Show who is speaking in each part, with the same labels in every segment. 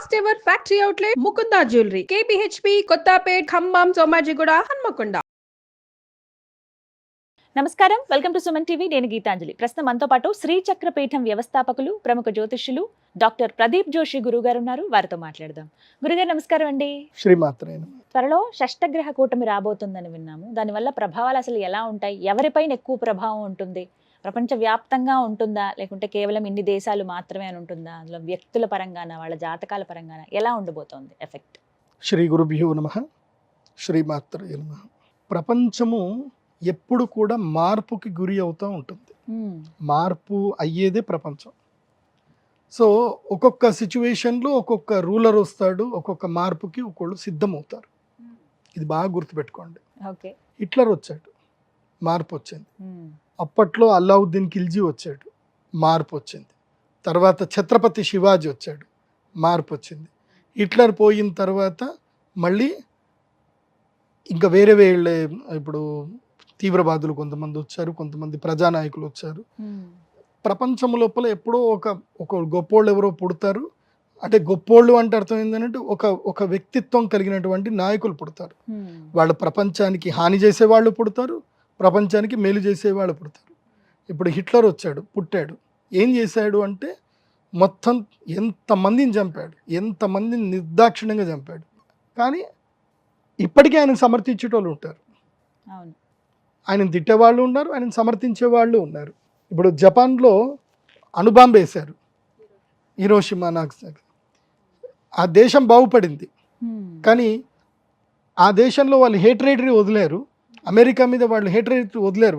Speaker 1: First ever factory outlet Mukunda jewellery కేపీహెచ్పి కొత్తపేట్ ఖమ్మం సోమాజిగూడ హన్మకొండ.
Speaker 2: నమస్కారం, welcome to Suman TV. నేను గీతాంజలి. ప్రస్తుతం మనతో పాటు శ్రీచక్రపీఠం వ్యవస్థాపకులు, ప్రముఖ జ్యోతిష్యులు డాక్టర్ ప్రదీప్ జోషి గురుగారు ఉన్నారు. వారితో మాట్లాడదాం. గురుగారు నమస్కారం అండి.
Speaker 3: శ్రీమాత్రే నమః.
Speaker 2: త్వరలో షష్టగ్రహ కూటమి రాబోతుందని విన్నాము. దానివల్ల ప్రభావాలు అసలు ఎలా ఉంటాయి? ఎవరిపైన ఎక్కువ ప్రభావం ఉంటుంది? ప్రపంచ వ్యాప్తంగా ఉంటుందా, లేకుంటే కేవలం ఇన్ని దేశాలు మాత్రమే అని ఉంటుందా? అందులో వ్యక్తుల పరంగాన, వాళ్ళ జాతకాల పరంగాన ఎలా ఉండబోతోంది ఎఫెక్ట్?
Speaker 3: శ్రీ గురుభ్యో నమః. శ్రీమాత్రే నమః. ప్రపంచము ఎప్పుడు కూడా మార్పుకి గురి అవుతూ ఉంటుంది. మార్పు అయ్యేదే ప్రపంచం. సో ఒక్కొక్క సిచ్యువేషన్లో ఒక్కొక్క రూలర్ వస్తాడు, ఒక్కొక్క మార్పుకి ఒకళ్ళు సిద్ధమవుతారు. ఇది బాగా గుర్తుపెట్టుకోండి.
Speaker 2: ఓకే.
Speaker 3: హిట్లర్ వచ్చాడు, మార్పు వచ్చింది. అప్పట్లో అల్లావుద్దీన్ ఖిల్జీ వచ్చాడు, మార్పు వచ్చింది. తర్వాత ఛత్రపతి శివాజీ వచ్చాడు, మార్పు వచ్చింది. హిట్లర్ పోయిన తర్వాత మళ్ళీ ఇంకా వేరే వేళ్ళే, ఇప్పుడు తీవ్రవాదులు కొంతమంది వచ్చారు, కొంతమంది ప్రజానాయకులు వచ్చారు. ప్రపంచం లోపల ఎప్పుడో ఒక గొప్పోళ్ళు ఎవరో పుడతారు. అంటే గొప్పోళ్ళు అంటే అర్థం ఏంటంటే ఒక వ్యక్తిత్వం కలిగినటువంటి నాయకులు పుడతారు. వాళ్ళు ప్రపంచానికి హాని చేసేవాళ్ళు పుడతారు, ప్రపంచానికి మేలు చేసేవాళ్ళు పుడతారు. ఇప్పుడు హిట్లర్ వచ్చాడు, పుట్టాడు. ఏం చేశాడు అంటే మొత్తం ఎంతమందిని చంపాడు, ఎంతమందిని నిర్దాక్షిణ్యంగా చంపాడు. కానీ ఇప్పటికీ ఆయనకు సమర్థించేటోళ్ళు ఉంటారు, ఆయనను తిట్టేవాళ్ళు ఉన్నారు, ఆయనను సమర్థించే వాళ్ళు ఉన్నారు. ఇప్పుడు జపాన్లో అణుబాంబు వేశారు, హిరోషిమా నాగసాకి. ఆ దేశం బాగుపడింది, కానీ ఆ దేశంలో వాళ్ళు హేట్రేటరీ వదిలేరు. అమెరికా మీద వాళ్ళు హేట్రేటరీ వదిలేరు.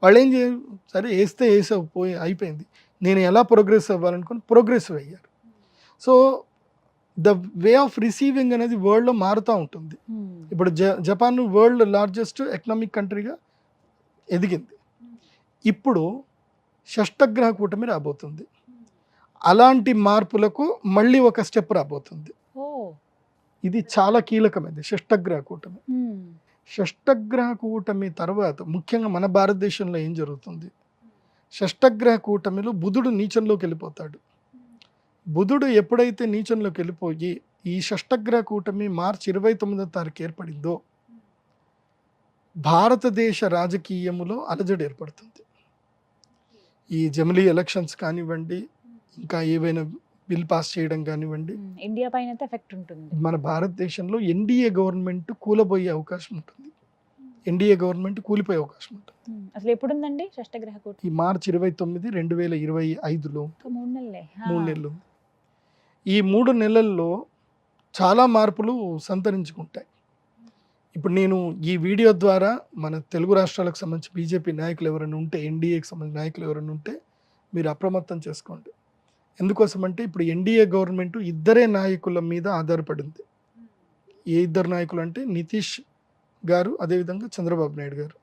Speaker 3: వాళ్ళు ఏం చేయరు, సరే వేస్తే పోయి అయిపోయింది, నేను ఎలా ప్రోగ్రెస్ అవ్వాలనుకుని ప్రోగ్రెసివ్ అయ్యారు. So the way of receiving అనేది వరల్డ్లో మారుతూ ఉంటుంది. ఇప్పుడు జపాన్ వరల్డ్ లార్జెస్ట్ ఎకనామిక్ కంట్రీగా ఎదిగింది. ఇప్పుడు షష్టగ్రహ కూటమి రాబోతుంది. అలాంటి మార్పులకు మళ్ళీ ఒక స్టెప్ రాబోతుంది. ఇది చాలా కీలకమైనది షష్టగ్రహ కూటమి. షష్టగ్రహ కూటమి తర్వాత ముఖ్యంగా మన భారతదేశంలో ఏం జరుగుతుంది, షష్టగ్రహ కూటమిలో బుధుడు నీచంలోకి వెళ్ళిపోతాడు. బుధుడు ఎప్పుడైతే నీచంలోకి వెళ్ళిపోయి ఈ షష్టగ్రహ కూటమి మార్చి 29వ తారీఖు ఏర్పడిందో భారతదేశ రాజకీయములో అలజడి ఏర్పడుతుంది. ఈ జమిలీ ఎలక్షన్స్ కానివ్వండి, ఇంకా ఏవైనా బిల్ పాస్ చేయడం కానివ్వండి,
Speaker 2: ఇండియా పైన ఎఫెక్ట్ ఉంటుంది. మన
Speaker 3: భారతదేశంలో ఎన్డీఏ గవర్నమెంట్ కూలబోయే అవకాశం ఉంటుంది, ఎన్డీఏ గవర్నమెంట్ కూలిపోయే అవకాశం ఉంటుంది.
Speaker 2: అసలు ఎప్పుడుందండి షష్టగ్రహ కూటమి?
Speaker 3: ఈ మార్చి 29, 2025లో 3 నెలలు. ఈ 3 నెలల్లో చాలా మార్పులు సంతరించుకుంటాయి. ఇప్పుడు నేను ఈ వీడియో ద్వారా మన తెలుగు రాష్ట్రాలకు సంబంధించి బీజేపీ నాయకులు ఎవరైనా ఉంటే, ఎన్డీఏకి సంబంధించిన నాయకులు ఎవరైనా ఉంటే మీరు అప్రమత్తం చేసుకోండి. ఎందుకోసమంటే ఇప్పుడు ఎన్డీఏ గవర్నమెంట్ ఇద్దరే నాయకుల మీద ఆధారపడింది. ఏ ఇద్దరు నాయకులు అంటే నితీష్ గారు, అదేవిధంగా చంద్రబాబు నాయుడు గారు.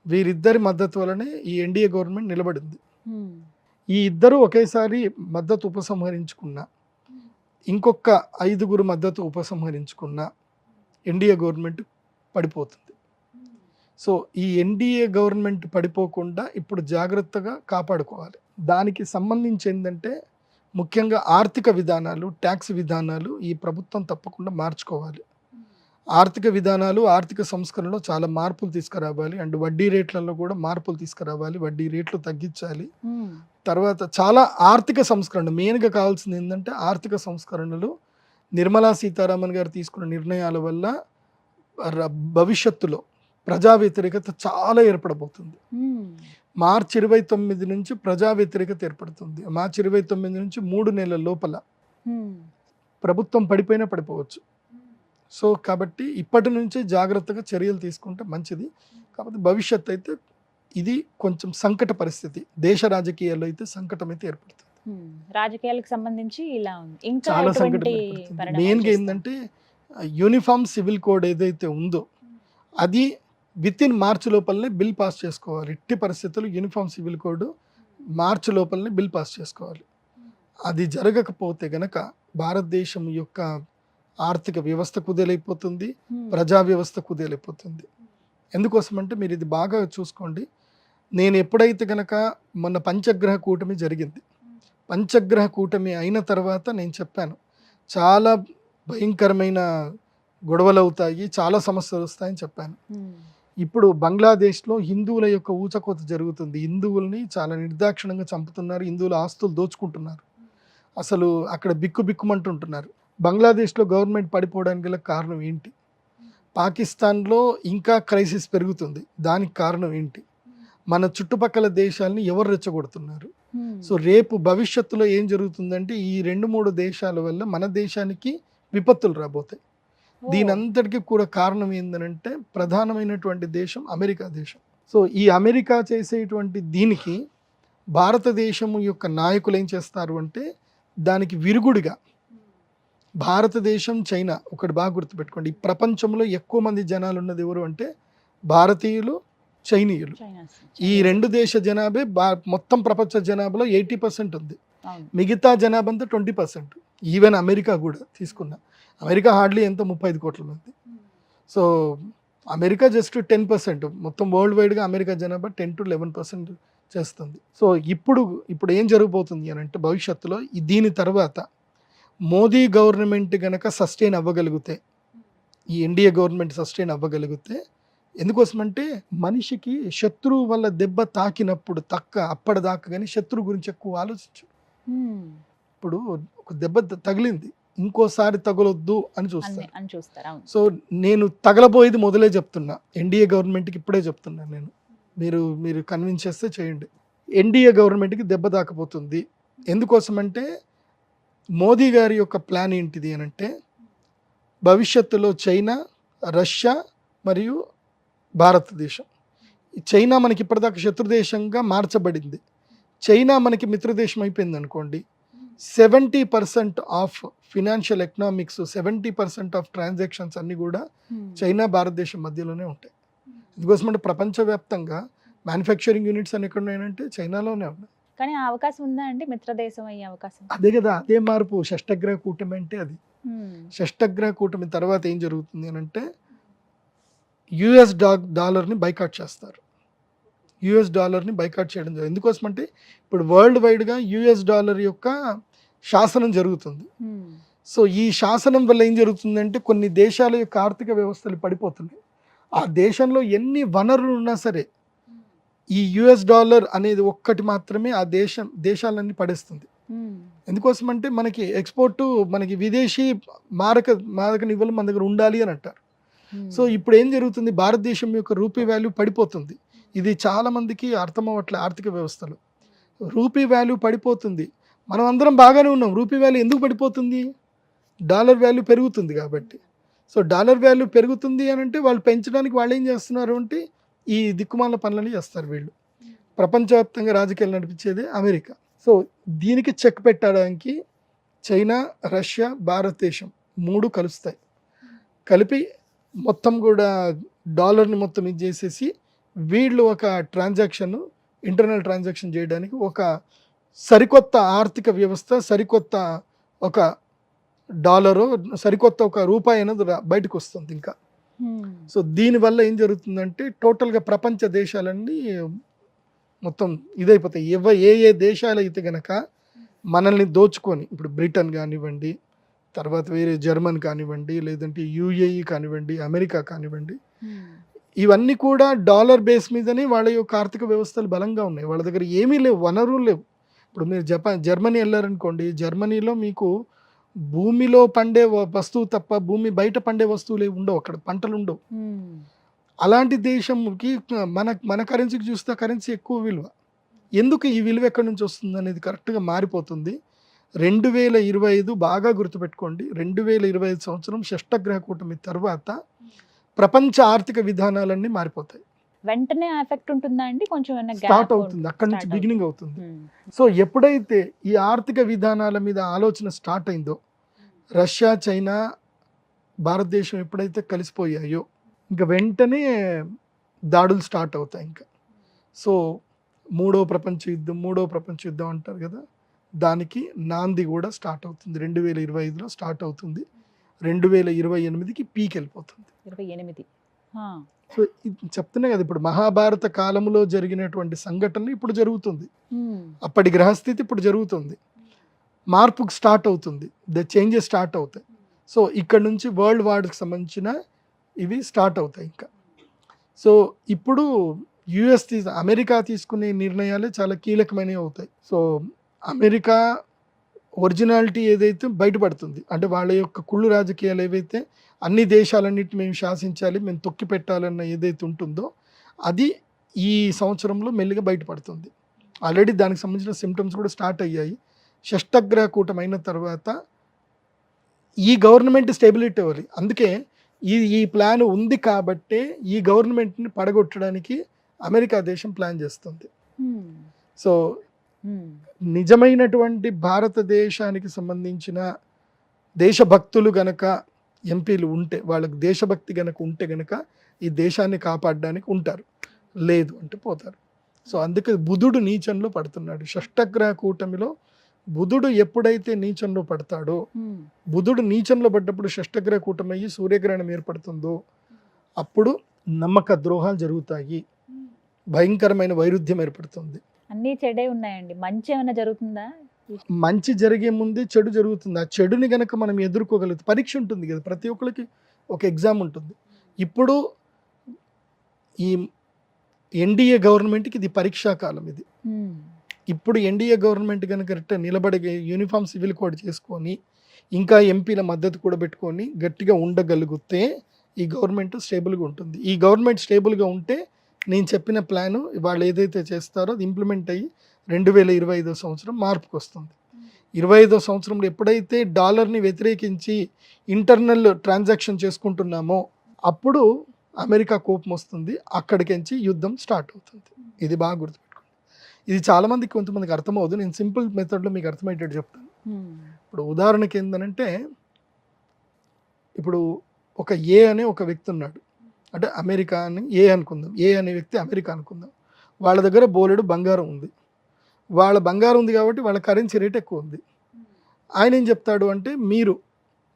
Speaker 3: వీరిద్దరి మద్దతు వలనే ఈ ఎన్డీఏ గవర్నమెంట్ నిలబడింది. ఈ ఇద్దరు ఒకేసారి మద్దతు ఉపసంహరించుకున్న, ఇంకొక 5గురు మద్దతు ఉపసంహరించుకున్న ఎన్డీఏ గవర్నమెంట్ పడిపోతుంది. సో ఈ ఎన్డీఏ గవర్నమెంట్ పడిపోకుండా ఇప్పుడు జాగ్రత్తగా కాపాడుకోవాలి. దానికి సంబంధించి ఏంటంటే ముఖ్యంగా ఆర్థిక విధానాలు, ట్యాక్స్ విధానాలు ఈ ప్రభుత్వం తప్పకుండా మార్చుకోవాలి. ఆర్థిక విధానాలు, ఆర్థిక సంస్కరణలో చాలా మార్పులు తీసుకురావాలి. అండ్ వడ్డీ రేట్లలో కూడా మార్పులు తీసుకురావాలి, వడ్డీ రేట్లు తగ్గించాలి. తర్వాత చాలా ఆర్థిక సంస్కరణ, మెయిన్గా కావాల్సింది ఏంటంటే ఆర్థిక సంస్కరణలు. నిర్మలా సీతారామన్ గారు తీసుకున్న నిర్ణయాల వల్ల భవిష్యత్తులో ప్రజా వ్యతిరేకత చాలా ఏర్పడబోతుంది. మార్చి 29 నుంచి ప్రజా వ్యతిరేకత ఏర్పడుతుంది. మార్చి 29 నుంచి 3 నెలల లోపల ప్రభుత్వం పడిపోయినా పడిపోవచ్చు. సో కాబట్టి ఇప్పటి నుంచే జాగ్రత్తగా చర్యలు తీసుకుంటే మంచిది. కాబట్టి భవిష్యత్తు అయితే ఇది కొంచెం సంకట పరిస్థితి, దేశ రాజకీయాల్లో అయితే సంకటం అయితే ఏర్పడుతుంది.
Speaker 2: రాజకీయాలకు సంబంధించి ఇలా ఉంది. ఇంకా
Speaker 3: చాలా సంకటం ఏర్పడుతుంది. మెయిన్గా ఏంటంటే యూనిఫామ్ సివిల్ కోడ్ ఏదైతే ఉందో అది వితిన్ మార్చి లోపలనే బిల్ పాస్ చేసుకోవాలి. ఎట్టి పరిస్థితుల్లో యూనిఫామ్ సివిల్ కోడ్ మార్చి లోపలనే బిల్ పాస్ చేసుకోవాలి. అది జరగకపోతే గనక భారతదేశం యొక్క ఆర్థిక వ్యవస్థ కుదేలైపోతుంది, ప్రజా వ్యవస్థ కుదేలైపోతుంది. ఎందుకోసమంటే మీరు ఇది బాగా చూసుకోండి. నేను ఎప్పుడైతే కనుక మొన్న పంచగ్రహ కూటమి జరిగింది, పంచగ్రహ కూటమి అయిన తర్వాత నేను చెప్పాను చాలా భయంకరమైన గొడవలు అవుతాయి, చాలా సమస్యలు వస్తాయని చెప్పాను. ఇప్పుడు బంగ్లాదేశ్లో హిందువుల యొక్క ఊచకోత జరుగుతుంది. హిందువుల్ని చాలా నిర్దాక్షిణంగా చంపుతున్నారు, హిందువుల ఆస్తులు దోచుకుంటున్నారు. అసలు అక్కడ బిక్కుమంటుంటున్నారు. బంగ్లాదేశ్లో గవర్నమెంట్ పడిపోవడానికి గల కారణం ఏంటి? పాకిస్తాన్లో ఇంకా క్రైసిస్ పెరుగుతుంది, దానికి కారణం ఏంటి? మన చుట్టుపక్కల దేశాలని ఎవరు రెచ్చగొడుతున్నారు? సో రేపు భవిష్యత్తులో ఏం జరుగుతుందంటే ఈ 2-3 దేశాల వల్ల మన దేశానికి విపత్తులు రాబోతాయి. దీని అంతటికీ కూడా కారణం ఏంటంటే ప్రధానమైనటువంటి దేశం అమెరికా దేశం. సో ఈ అమెరికా చేసేటువంటి దీనికి భారతదేశం యొక్క నాయకులు ఏం చేస్తారు అంటే దానికి విరుగుడిగా భారతదేశం, చైనా, ఒకటి బాగా గుర్తుపెట్టుకోండి, ఈ ప్రపంచంలో ఎక్కువ మంది జనాలు ఉన్నది ఎవరు అంటే భారతీయులు, చైనీయులు. ఈ 2 దేశ జనాభా మొత్తం ప్రపంచ జనాభాలో 80% ఉంది. మిగతా జనాభా అంతా 20%. ఈవెన్ అమెరికా కూడా తీసుకున్నా, అమెరికా హార్డ్లీ ఎంత 35 కోట్ల మంది. సో అమెరికా జస్ట్ 10%, మొత్తం వరల్డ్ వైడ్గా అమెరికా జనాభా 10 to 11% చేస్తుంది. సో ఇప్పుడు ఏం జరగబోతుంది అని అంటే భవిష్యత్తులో దీని తర్వాత మోదీ గవర్నమెంట్ కనుక సస్టైన్ అవ్వగలిగితే, ఈ ఎన్డీఏ గవర్నమెంట్ సస్టైన్ అవ్వగలిగితే, ఎందుకోసమంటే మనిషికి శత్రువు వల్ల దెబ్బ తాకినప్పుడు అప్పటిదాకా కానీ శత్రువు గురించి ఎక్కువ ఆలోచించు. ఇప్పుడు ఒక దెబ్బ తగిలింది, ఇంకోసారి తగలొద్దు అని చూస్తారు. సో నేను తగలబోయేది మొదలే చెప్తున్నా, ఎన్డీఏ గవర్నమెంట్కి ఇప్పుడే చెప్తున్నా నేను, మీరు కన్విన్స్ చేస్తే చేయండి. ఎన్డీఏ గవర్నమెంట్కి దెబ్బ తాకపోతుంది. ఎందుకోసమంటే మోదీ గారి యొక్క ప్లాన్ ఏంటిది అని అంటే భవిష్యత్తులో చైనా, రష్యా మరియు భారతదేశం. చైనా మనకి ఇప్పటిదాకా శత్రుదేశంగా మార్చబడింది, చైనా మనకి మిత్రదేశం అయిపోయింది అనుకోండి. 70% of financial economics, 70% of transactions అన్నీ కూడా చైనా, భారతదేశం మధ్యలోనే ఉంటాయి. ఎందుకోసమంటే ప్రపంచవ్యాప్తంగా మ్యానుఫ్యాక్చరింగ్ యూనిట్స్ అని ఎక్కడ ఉన్నాయంటే చైనాలోనే ఉన్నాయి.
Speaker 2: కానీ ఆ అవకాశం ఉందా అండి, మిత్రదేశం అయ్యే అవకాశం?
Speaker 3: అదే కదా, అదే మార్పు. షష్టగ్రహ కూటమి అంటే అది. షష్టగ్రహ కూటమి తర్వాత ఏం జరుగుతుంది అని అంటే యుఎస్ డాలర్ని బైకాట్ చేస్తారు. యుఎస్ డాలర్ని బైకాట్ చేయడం జరుగుతుంది. ఎందుకోసమంటే ఇప్పుడు వరల్డ్ వైడ్గా యుఎస్ డాలర్ యొక్క శాసనం జరుగుతుంది. సో ఈ శాసనం వల్ల ఏం జరుగుతుందంటే కొన్ని దేశాల యొక్క ఆర్థిక వ్యవస్థలు పడిపోతున్నాయి. ఆ దేశంలో ఎన్ని వనరులు ఉన్నా సరే ఈ యుఎస్ డాలర్ అనేది ఒక్కటి మాత్రమే ఆ దేశాలన్నీ పడేస్తుంది. ఎందుకోసమంటే మనకి ఎక్స్పోర్టు, మనకి విదేశీ మారక నిల్వలు మన దగ్గర ఉండాలి అని అంటారు. సో ఇప్పుడు ఏం జరుగుతుంది, భారతదేశం యొక్క రూపీ వాల్యూ పడిపోతుంది. ఇది చాలా మందికి అర్థం అవ్వట్లే. ఆర్థిక వ్యవస్థలో రూపీ వాల్యూ పడిపోతుంది. మనం అందరం బాగానే ఉన్నాం, రూపీ వాల్యూ ఎందుకు పడిపోతుంది? డాలర్ వాల్యూ పెరుగుతుంది కాబట్టి. సో డాలర్ వాల్యూ పెరుగుతుంది అని అంటే వాళ్ళు పెంచడానికి వాళ్ళు ఏం చేస్తున్నారు అంటే ఈ దిక్కుమాల పనులని చేస్తారు వీళ్ళు. ప్రపంచవ్యాప్తంగా రాజకీయాలు నడిపించేది అమెరికా. సో దీనికి చెక్ పెట్టడానికి చైనా, రష్యా, భారతదేశం 3 కలుస్తాయి. కలిపి మొత్తం కూడా డాలర్ని మొత్తం ఇది చేసేసి వీళ్ళు ఒక ఇంటర్నల్ ట్రాన్సాక్షన్ చేయడానికి ఒక సరికొత్త ఆర్థిక వ్యవస్థ, సరికొత్త ఒక డాలరు, సరికొత్త ఒక రూపాయి అనేది బయటకు వస్తుంది ఇంకా. సో దీనివల్ల ఏం జరుగుతుందంటే టోటల్గా ప్రపంచ దేశాలన్నీ మొత్తం ఇదైపోతాయి. ఏ దేశాలు అయితే గనక మనల్ని దోచుకొని, ఇప్పుడు బ్రిటన్ కానివ్వండి, తర్వాత వేరే జర్మన్ కానివ్వండి, లేదంటే యుఏఈ కానివ్వండి, అమెరికా కానివ్వండి, ఇవన్నీ కూడా డాలర్ బేస్ మీదనే వాళ్ళ యొక్క ఆర్థిక వ్యవస్థలు బలంగా ఉన్నాయి. వాళ్ళ దగ్గర ఏమీ లేవు, వనరులు లేవు. ఇప్పుడు మీరు జర్మనీ వెళ్ళారనుకోండి, జర్మనీలో మీకు భూమిలో పండే వస్తువు తప్ప భూమి బయట పండే వస్తువులు ఉండవు, అక్కడ పంటలు ఉండవు. అలాంటి దేశంకి మన కరెన్సీకి చూస్తే కరెన్సీ ఎక్కువ విలువ. ఎందుకు ఈ విలువ ఎక్కడి నుంచి వస్తుంది అనేది కరెక్ట్గా మారిపోతుంది. 2025 బాగా గుర్తుపెట్టుకోండి, 2025 సంవత్సరం షష్టగ్రహ కూటమి తర్వాత ప్రపంచ ఆర్థిక విధానాలన్నీ మారిపోతాయి.
Speaker 2: వెంటనే ఎఫెక్ట్ ఉంటుందా అండి? కొంచెం
Speaker 3: స్టార్ట్ అవుతుంది, అక్కడి నుంచి బిగినింగ్ అవుతుంది. సో ఎప్పుడైతే ఈ ఆర్థిక విధానాల మీద ఆలోచన స్టార్ట్ అయిందో, రష్యా, చైనా, భారతదేశం ఎప్పుడైతే కలిసిపోయాయో ఇంకా వెంటనే దాడులు స్టార్ట్ అవుతాయి ఇంకా. సో మూడో ప్రపంచ యుద్ధం అంటారు కదా, దానికి నాంది కూడా స్టార్ట్ అవుతుంది. 2025లో స్టార్ట్ అవుతుంది, 2028కి పీక్ వెళ్ళిపోతుంది.
Speaker 2: 28.
Speaker 3: సో చెప్తున్నా కదా, ఇప్పుడు మహాభారత కాలంలో జరిగినటువంటి సంఘటన ఇప్పుడు జరుగుతుంది, అప్పటి గ్రహస్థితి ఇప్పుడు జరుగుతుంది. మార్పుకు స్టార్ట్ అవుతుంది, చేంజెస్ స్టార్ట్ అవుతాయి. సో ఇక్కడ నుంచి వరల్డ్ వార్కి సంబంధించిన ఇవి స్టార్ట్ అవుతాయి ఇంకా. సో ఇప్పుడు అమెరికా తీసుకునే నిర్ణయాలే చాలా కీలకమైనవి అవుతాయి. సో అమెరికా ఒరిజినాలిటీ ఏదైతే బయటపడుతుంది, అంటే వాళ్ళ యొక్క కుళ్ళు రాజకీయాలు ఏవైతే అన్ని దేశాలన్నిటి మేము శాసించాలి, మేము తొక్కి పెట్టాలన్న ఏదైతే ఉంటుందో అది ఈ సంవత్సరంలో మెల్లిగా బయటపడుతుంది. ఆల్రెడీ దానికి సంబంధించిన సిమ్టమ్స్ కూడా స్టార్ట్ అయ్యాయి. షష్టగ్రహ కూటమి అయిన తర్వాత ఈ గవర్నమెంట్ స్టెబిలిటీ అవ్వాలి. అందుకే ఈ ప్లాన్ ఉంది కాబట్టే ఈ గవర్నమెంట్ని పడగొట్టడానికి అమెరికా దేశం ప్లాన్ చేస్తుంది. సో నిజమైనటువంటి భారతదేశానికి సంబంధించిన దేశభక్తులు గనక ఎంపీలు ఉంటే, వాళ్ళకి దేశభక్తి గనక ఉంటే గనక ఈ దేశాన్ని కాపాడడానికి ఉంటారు, లేదు అంటే పోతారు. సో అందుకే బుధుడు నీచంలో పడుతున్నాడు. షష్టగ్రహ కూటమిలో బుధుడు ఎప్పుడైతే నీచంలో పడతాడో, బుధుడు నీచంలో పడ్డప్పుడు షష్టగ్రహ కూటమి అయ్యి సూర్యగ్రహణం ఏర్పడుతుందో అప్పుడు నమ్మక ద్రోహాలు జరుగుతాయి, భయంకరమైన వైరుధ్యం ఏర్పడుతుంది.
Speaker 2: అన్నీ చెడే ఉన్నాయండి, మంచి ఏమైనా జరుగుతుందా?
Speaker 3: మంచి జరిగే ముందే చెడు జరుగుతుంది. ఆ చెడుని గనక మనం ఎదుర్కోగలుగుతాం. పరీక్ష ఉంటుంది కదా, ప్రతి ఒక్కరికి ఒక ఎగ్జామ్ ఉంటుంది. ఇప్పుడు ఈ ఎన్డీఏ గవర్నమెంట్కి ఇది పరీక్షా కాలం. ఇది ఇప్పుడు ఎన్డీఏ గవర్నమెంట్ కనుక కరెక్ట్గా నిలబడే యూనిఫామ్ సివిల్ కోడ్ చేసుకొని ఇంకా ఎంపీల మద్దతు కూడా పెట్టుకొని గట్టిగా ఉండగలిగితే ఈ గవర్నమెంట్ స్టేబుల్గా ఉంటుంది. ఈ గవర్నమెంట్ స్టేబుల్గా ఉంటే నేను చెప్పిన ప్లాను వాళ్ళు ఏదైతే చేస్తారో అది ఇంప్లిమెంట్ అయ్యి 2025 సంవత్సరం మార్పుకు వస్తుంది. 25వ సంవత్సరంలో ఎప్పుడైతే డాలర్ని వ్యతిరేకించి ఇంటర్నల్ ట్రాన్సాక్షన్ చేసుకుంటున్నామో అప్పుడు అమెరికా కోపం వస్తుంది, అక్కడికించి యుద్ధం స్టార్ట్ అవుతుంది. ఇది బాగా గుర్తుపెట్టుకోండి. ఇది చాలామందికి కొంతమందికి అర్థమవుతుంది. నేను సింపుల్ మెథడ్లో మీకు అర్థమయ్యేటట్టు చెప్తాను. ఇప్పుడు ఉదాహరణకి ఏంటంటే, ఇప్పుడు ఒక ఏ అనే ఒక వ్యక్తి ఉన్నాడు, అంటే అమెరికా అని ఏ అనుకుందాం, ఏ అనే వ్యక్తి అమెరికా అనుకుందాం. వాళ్ళ దగ్గర బోలెడు బంగారం ఉంది. వాళ్ళ బంగారం ఉంది కాబట్టి వాళ్ళ కరెన్సీ రేట్ ఎక్కువ ఉంది. ఆయన ఏం చెప్తాడు అంటే,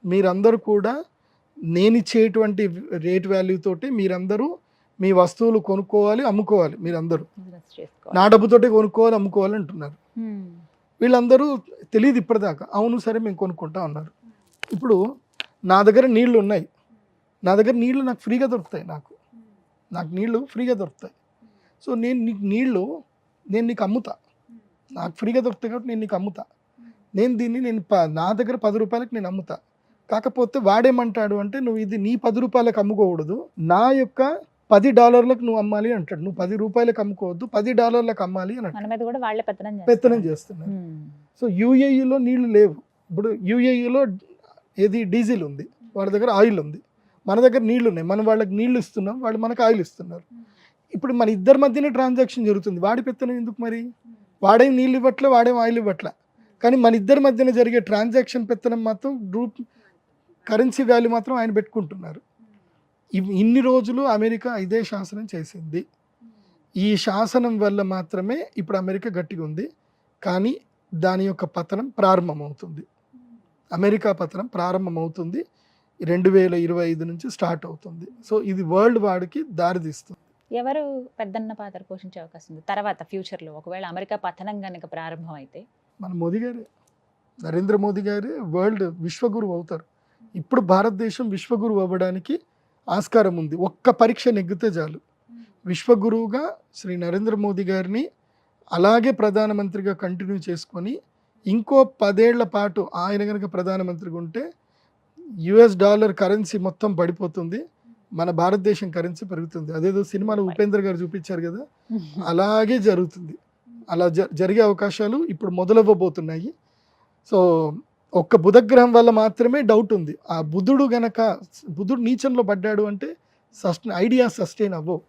Speaker 3: మీరందరూ కూడా నేను ఇచ్చేటువంటి రేట్ వాల్యూ తోటి మీరందరూ మీ వస్తువులు కొనుక్కోవాలి, అమ్ముకోవాలి. మీరందరూ నా డబ్బుతోటే కొనుక్కోవాలి, అమ్ముకోవాలి అంటున్నారు. వీళ్ళందరూ తెలియదు ఇప్పటిదాకా. అవును సరే మేము కొనుక్కుంటా అన్నారు. ఇప్పుడు నా దగ్గర నీళ్లు ఉన్నాయి, నా దగ్గర నీళ్లు నాకు ఫ్రీగా దొరుకుతాయి, నాకు నీళ్లు ఫ్రీగా దొరుకుతాయి. సో నేను నీకు అమ్ముతా, నాకు ఫ్రీగా దొరుకుతాయి కాబట్టి నేను నీకు అమ్ముతా. నేను నా దగ్గర 10 రూపాయలకు నేను అమ్ముతా. కాకపోతే వాడేమంటాడు అంటే, నువ్వు ఇది నీ 10 రూపాయలకు అమ్ముకోకూడదు, నా యొక్క $10 నువ్వు అమ్మాలి అంటాడు. నువ్వు 10 రూపాయలకు అమ్ముకోవద్దు, $10 అమ్మాలి అని పెత్తనం చేస్తున్నారు. సో యూఏఈలో నీళ్లు లేవు. ఇప్పుడు యూఏఈలో ఏది డీజిల్ ఉంది, వాళ్ళ దగ్గర ఆయిల్ ఉంది, మన దగ్గర నీళ్లు ఉన్నాయి. మనం వాళ్ళకి నీళ్లు ఇస్తున్నాం, వాళ్ళు మనకు ఆయిల్ ఇస్తున్నారు. ఇప్పుడు మన ఇద్దరి మధ్యనే ట్రాన్సాక్షన్ జరుగుతుంది. వాడి పెత్తనం ఎందుకు మరి? వాడేం నీళ్ళు ఇవ్వట్లే, వాడేం ఆయిల్ ఇవ్వట్లే. కానీ మన ఇద్దరి మధ్యన జరిగే ట్రాన్సాక్షన్ పెత్తనం మాత్రం కరెన్సీ వాల్యూ మాత్రం ఆయన పెట్టుకుంటున్నారు. ఇన్ని రోజులు అమెరికా ఇదే శాసనం చేసింది. ఈ శాసనం వల్ల మాత్రమే ఇప్పుడు అమెరికా గట్టిగా ఉంది. కానీ దాని యొక్క పతనం ప్రారంభమవుతుంది. అమెరికా పతనం ప్రారంభమవుతుంది 2025 నుంచి స్టార్ట్ అవుతుంది. సో ఇది వరల్డ్ వార్కి దారితీస్తుంది.
Speaker 2: ఎవరు పెద్దన్న పాత్ర పోషించే అవకాశం ఉంది తర్వాత ఫ్యూచర్లో, ఒకవేళ అమెరికా పతనం కనుక ప్రారంభం అయితే?
Speaker 3: మన మోదీ గారే, నరేంద్ర మోదీ గారే వరల్డ్ విశ్వగురువు అవుతారు. ఇప్పుడు భారతదేశం విశ్వగురువు అవ్వడానికి ఆస్కారం ఉంది. ఒక్క పరీక్ష నెగ్గితే చాలు. విశ్వగురువుగా శ్రీ నరేంద్ర మోదీ గారిని అలాగే ప్రధానమంత్రిగా కంటిన్యూ చేసుకొని ఇంకో 10 ఏళ్ల పాటు ఆయన కనుక ప్రధానమంత్రిగా ఉంటే $US కరెన్సీ మొత్తం పడిపోతుంది, మన భారతదేశం కరెన్సీ పెరుగుతుంది. అదేదో సినిమాలో ఉపేంద్ర గారు చూపించారు కదా, అలాగే జరుగుతుంది. అలా జరిగే అవకాశాలు ఇప్పుడు మొదలవ్వబోతున్నాయి. సో ఒక్క బుధగ్రహం వల్ల మాత్రమే డౌట్ ఉంది. ఆ బుధుడు నీచంలో పడ్డాడు అంటే ఐడియా సస్టైన్ అవ్వవు,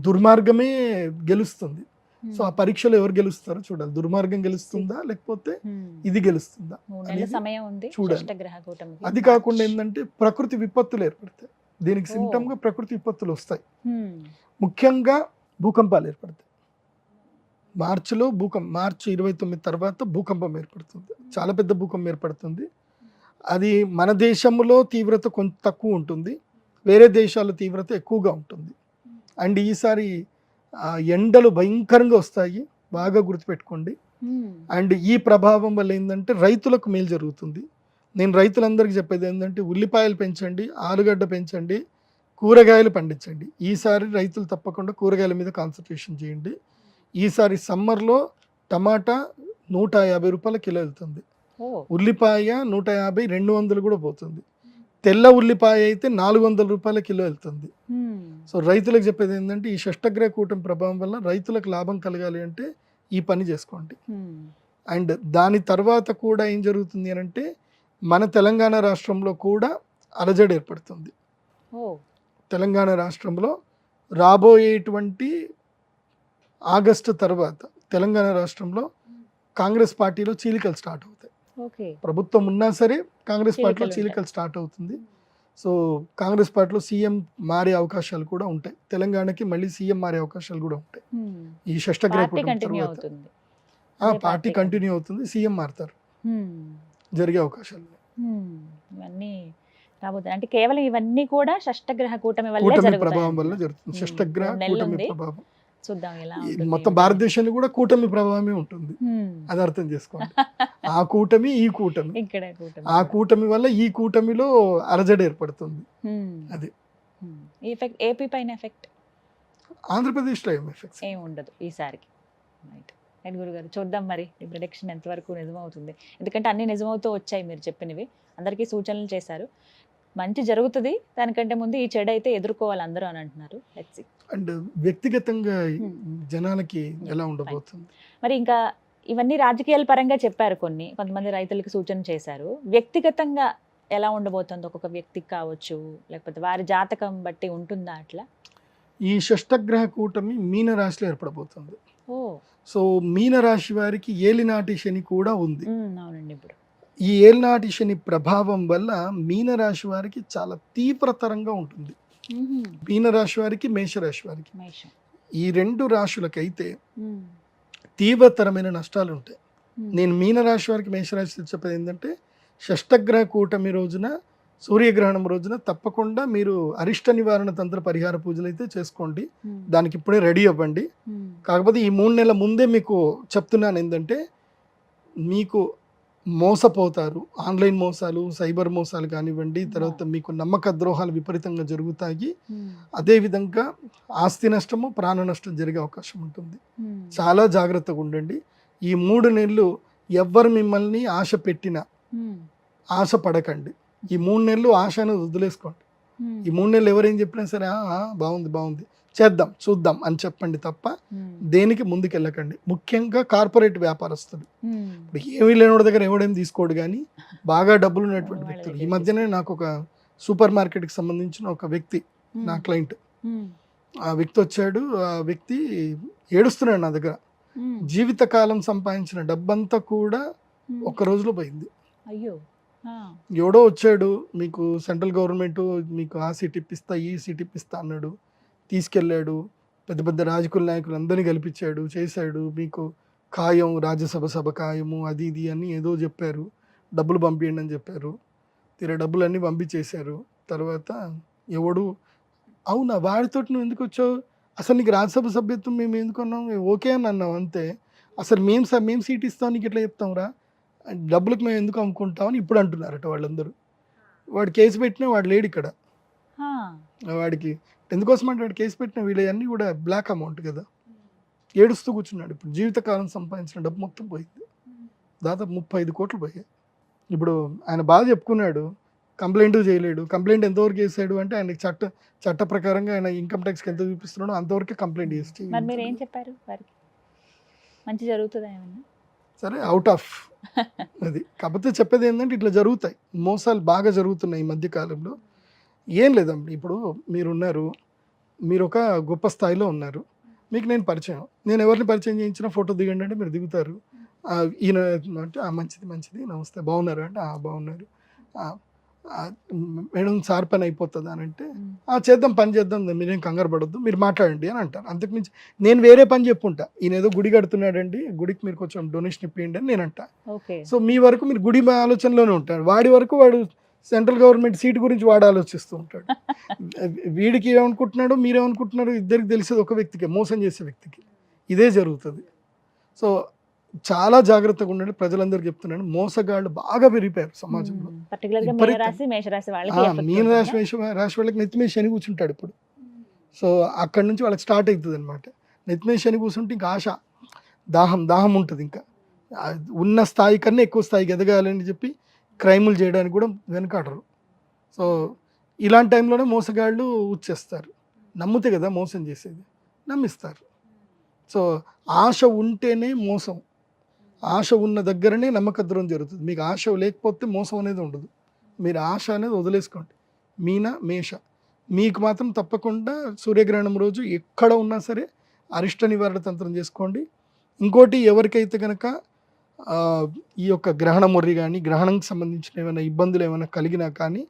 Speaker 3: దుర్మార్గమే గెలుస్తుంది. సో ఆ పరీక్షలో ఎవరు గెలుస్తారో చూడాలి. దుర్మార్గం గెలుస్తుందా లేకపోతే ఇది గెలుస్తుందా చూడాలి. అది కాకుండా ఏంటంటే ప్రకృతి విపత్తులు ఏర్పడతాయి. దీనికి సిమ్టమ్గా ప్రకృతి విపత్తులు వస్తాయి. ముఖ్యంగా భూకంపాలు ఏర్పడతాయి. మార్చి 29 తర్వాత భూకంపం ఏర్పడుతుంది. చాలా పెద్ద భూకంపం ఏర్పడుతుంది. అది మన దేశంలో తీవ్రత కొంచెం తక్కువ ఉంటుంది, వేరే దేశాల తీవ్రత ఎక్కువగా ఉంటుంది. అండ్ ఈసారి ఎండలు భయంకరంగా వస్తాయి, బాగా గుర్తుపెట్టుకోండి. అండ్ ఈ ప్రభావం వల్ల ఏంటంటే రైతులకు మేలు జరుగుతుంది. నేను రైతులందరికీ చెప్పేది ఏంటంటే ఉల్లిపాయలు పెంచండి, ఆలుగడ్డ పెంచండి, కూరగాయలు పండించండి. ఈసారి రైతులు తప్పకుండా కూరగాయల మీద కాన్సన్ట్రేషన్ చేయండి. ఈసారి సమ్మర్లో టమాటా 150 రూపాయల కిలో వెళ్తుంది, ఉల్లిపాయ 150, 200 కూడా పోతుంది. తెల్ల ఉల్లిపాయ అయితే 400 రూపాయల కిలో వెళ్తుంది. సో రైతులకు చెప్పేది ఏంటంటే ఈ షష్టగ్రహ కూటమి ప్రభావం వల్ల రైతులకు లాభం కలగాలి అంటే ఈ పని చేసుకోండి. అండ్ దాని తర్వాత కూడా ఏం జరుగుతుంది అని అంటే మన తెలంగాణ రాష్ట్రంలో కూడా అలజడి ఏర్పడుతుంది. తెలంగాణ రాష్ట్రంలో రాబోయేటువంటి ఆగస్టు తర్వాత తెలంగాణ రాష్ట్రంలో కాంగ్రెస్ పార్టీలో చీలికలు స్టార్ట్ అవుతాయి. ప్రభుత్వం ఉన్నా సరే కాంగ్రెస్ పార్టీలో చీలికలు స్టార్ట్ అవుతుంది. సో కాంగ్రెస్ పార్టీలో సీఎం మారే అవకాశాలు కూడా ఉంటాయి. తెలంగాణకి మళ్ళీ సీఎం మారే అవకాశాలు కూడా ఉంటాయి. ఈ షష్టగ్రహ కూటమి తర్వాత పార్టీ కంటిన్యూ అవుతుంది, సీఎం మారుతారు, జరిగే అవకాశాలు
Speaker 2: ఇవన్నీ రాబోతుంది. అంటే కేవలం ఇవన్నీ కూడా షష్టగ్రహ కూటమి
Speaker 3: ప్రభావం వల్ల జరుగుతుంది. షష్టగ్రహ కూటమి ప్రభావం
Speaker 2: చూద్దాం ఎలా
Speaker 3: మొత్తం భారతదేశంలో కూడా కూటమి ప్రభావమే ఉంటుంది. అది అర్థం చేసుకోండి. ఆ కూటమి ఈ కూటమి, ఆ కూటమి వల్ల ఈ కూటమిలో అలజడి ఏర్పడుతుంది. అది
Speaker 2: ఏపీ పైన ఎఫెక్ట్,
Speaker 3: ఆంధ్రప్రదేశ్లో ఏం ఎఫెక్ట్స్
Speaker 2: ఏమి ఉండదు ఈసారికి. రైట్ గురుగారు, చూద్దాం మరి ఈ ప్రిడిక్షన్ ఎంతవరకు నిజమవుతుంది. ఎందుకంటే అన్ని నిజమవుతూ వచ్చాయి, మీరు చెప్పినవి అందరికీ సూచనలు చేశారు. మంచి జరుగుతుంది, దానికంటే ముందు ఈ చెడు అయితే ఎదుర్కోవాలి అందరూ అని అంటున్నారు.
Speaker 3: అండ్ వ్యక్తిగతంగా జనాలకి ఎలా ఉండబోతుంది
Speaker 2: మరి? ఇంకా ఇవన్నీ రాజకీయాల పరంగా చెప్పారు, కొంతమంది రైతులకు సూచన చేశారు. వ్యక్తిగతంగా ఎలా ఉండబోతుంది? ఒక్కొక్క వ్యక్తికి కావచ్చు, లేకపోతే వారి జాతకం బట్టి ఉంటుందా అట్లా?
Speaker 3: ఈ షష్టగ్రహ కూటమి మీన రాశిలో ఏర్పడబోతుంది. సో మీన రాశి వారికి ఏలినాటి శని కూడా ఉంది.
Speaker 2: అవునండి. ఇప్పుడు
Speaker 3: ఈ ఏలినాటి శని ప్రభావం వల్ల మీన రాశి వారికి చాలా తీవ్రతరంగా ఉంటుంది. మీన రాశి వారికి, మేషరాశి వారికి, ఈ రెండు రాశులకైతే తీవ్రతరమైన నష్టాలు ఉంటాయి. నేను మీన రాశి వారికి, మేషరాశి చెప్పేది ఏంటంటే షష్టగ్రహ కూటమి రోజున, సూర్యగ్రహణం రోజున తప్పకుండా మీరు అరిష్ట నివారణ తంత్ర పరిహార పూజలు అయితే చేసుకోండి. దానికి ఇప్పుడే రెడీ అవ్వండి. కాకపోతే ఈ 3 నెలల ముందే మీకు చెప్తున్నాను ఏంటంటే మీకు మోసపోతారు. ఆన్లైన్ మోసాలు, సైబర్ మోసాలు కానివ్వండి, తర్వాత మీకు నమ్మక ద్రోహాలు విపరీతంగా జరుగుతాయి. అదేవిధంగా ఆస్తి నష్టము, ప్రాణ నష్టం జరిగే అవకాశం ఉంటుంది. చాలా జాగ్రత్తగా ఉండండి. ఈ 3 నెలలు ఎవ్వరు మిమ్మల్ని ఆశ పెట్టినా ఆశ పడకండి. ఈ 3 నెలలు ఆశ అనేది వదిలేసుకోండి. ఈ 3 నెలలు ఎవరేం చెప్పినా సరే బాగుంది బాగుంది చేద్దాం చూద్దాం అని చెప్పండి తప్ప దేనికి ముందుకెళ్ళకండి. ముఖ్యంగా కార్పొరేట్ వ్యాపారస్తులు, ఇప్పుడు ఏమీ లేనివాడి దగ్గర ఎవడేం తీసుకోడు, కానీ బాగా డబ్బులు ఉన్నటువంటి వ్యక్తులు. ఈ మధ్యనే నాకు ఒక సూపర్ మార్కెట్కి సంబంధించిన ఒక వ్యక్తి, నా క్లయింట్, ఆ వ్యక్తి వచ్చాడు. ఆ వ్యక్తి ఏడుస్తున్నాడు నా దగ్గర. జీవితకాలం సంపాదించిన డబ్బంతా కూడా ఒక్క రోజులో పోయింది.
Speaker 2: అయ్యో,
Speaker 3: ఎవడో వచ్చాడు, మీకు సెంట్రల్ గవర్నమెంట్ మీకు ఆ సీట్ ఇప్పిస్తా, ఈ సీట్ ఇప్పిస్తా అన్నాడు. తీసుకెళ్ళాడు, పెద్ద పెద్ద రాజకీయ నాయకులు అందరినీ కల్పించాడు, చేశాడు. మీకు ఖాయం, రాజ్యసభ ఖాయము, అది ఇది అని ఏదో చెప్పారు. డబ్బులు పంపించండి అని చెప్పారు. డబ్బులన్నీ పంపించేశారు. తర్వాత ఎవడు అవునా వాడితో నువ్వు ఎందుకు వచ్చావు, అసలు నీకు రాజ్యసభ సభ్యత్వం మేము ఎందుకు అన్నాం, ఓకే అని అన్నాం అంతే, అసలు మేము సీట్ ఇస్తాం నీకు ఎట్లా చెప్తాం రా, డబ్బులకు మేము ఎందుకు అమ్ముకుంటామని ఇప్పుడు అంటున్నారట వాళ్ళందరూ. వాడు కేసు పెట్టినా వాడు లేడు ఇక్కడ. వాడికి ఎందుకోసం అంటే వాడు కేసు పెట్టిన వీళ్ళన్నీ కూడా బ్లాక్ అమౌంట్ కదా, ఏడుస్తూ కూర్చున్నాడు. ఇప్పుడు జీవితకాలం సంపాదించిన డబ్బు మొత్తం పోయింది, దాదాపు 35 కోట్లు పోయాయి. ఇప్పుడు ఆయన బాగా చెప్పుకున్నాడు, కంప్లైంట్ చేయలేడు. కంప్లైంట్ ఎంతవరకు చేశాడు అంటే ఆయనకి చట్ట ప్రకారంగా ఆయన ఇన్కమ్ ట్యాక్స్కి ఎంత చూపిస్తున్నాడో అంతవరకే కంప్లైంట్ చేసి.
Speaker 2: మీరు ఏం చెప్పారు వారికి? మంచి జరుగుతుందా ఏమన్నా?
Speaker 3: సరే, అవుట్ ఆఫ్ అది. కాకపోతే చెప్పేది ఏంటంటే ఇట్లా జరుగుతాయి, మోసాలు బాగా జరుగుతున్నాయి ఈ మధ్యకాలంలో. ఏం లేదండి, ఇప్పుడు మీరున్నారు, మీరు ఒక గొప్ప స్థాయిలో ఉన్నారు, మీకు నేను పరిచయం, నేను ఎవరిని పరిచయం చేయించినా ఫోటో దిగండి అంటే మీరు దిగుతారు. ఈయన అంటే మంచిది నమస్తే, బాగున్నారు అంటే బాగున్నారు, మేడం సార్ పని అయిపోతుందా అని అంటే చేద్దాం, పని చేద్దాం, మీరేం కంగారు పడొద్దు, మీరు మాట్లాడండి అని అంటారు. అంతకుమించి నేను వేరే పని చెప్పుంటా, ఈయన ఏదో గుడి కడుతున్నాడండి, గుడికి మీరు కొంచెం డొనేషన్ ఇప్పియండి అని నేను అంటా. సో మీ వరకు మీరు గుడి ఆలోచనలోనే ఉంటాడు, వాడి వరకు వాడు సెంట్రల్ గవర్నమెంట్ సీట్ గురించి వాడు ఆలోచిస్తూ ఉంటాడు. వీడికి ఏమనుకుంటున్నాడో మీరేమనుకుంటున్నారో ఇద్దరికి తెలిసేది ఒక వ్యక్తికి, మోసం చేసే వ్యక్తికి. ఇదే జరుగుతుంది. సో చాలా జాగ్రత్తగా ఉండండి. ప్రజలందరికీ చెప్తున్నాను, మోసగాళ్ళు బాగా పెరిగిపోయారు సమాజంలో.
Speaker 2: పర్టికులర్ గా
Speaker 3: విపరీతం.
Speaker 2: మేషరాశి మేషరాశి వాళ్ళకి
Speaker 3: మీన రాశి వాళ్ళకి నెత్తి మీద శని కూర్చుంటాడు ఇప్పుడు. సో అక్కడి నుంచి వాళ్ళకి స్టార్ట్ అవుతుంది అనమాట. నెత్తి మీద శని కూర్చుంటే ఇంకా ఆశ, దాహం ఉంటుంది. ఇంకా ఉన్న స్థాయి కన్నా ఎక్కువ స్థాయికి ఎదగాలని చెప్పి క్రైములు చేయడానికి కూడా వెనకాడరు. సో ఇలాంటి టైంలోనే మోసగాళ్ళు వచ్చేస్తారు. నమ్మితే కదా మోసం చేసేది, నమ్మిస్తారు. సో ఆశ ఉంటేనే మోసం, ఆశ ఉన్న దగ్గరనే నమ్మకద్రోహం జరుగుతుంది. మీకు ఆశ లేకపోతే మోసం అనేది ఉండదు. మీరు ఆశ అనేది వదిలేసుకోండి. మీన మేష మీకు మాత్రం తప్పకుండా సూర్యగ్రహణం రోజు ఎక్కడ ఉన్నా సరే అరిష్ట నివారణ తంత్రం చేసుకోండి. ఇంకోటి, ఎవరికైతే కనుక ఈ యొక్క గ్రహణ మొర్రి కానీ గ్రహణంకి సంబంధించిన ఏమైనా ఇబ్బందులు ఏమైనా కలిగినా కానీ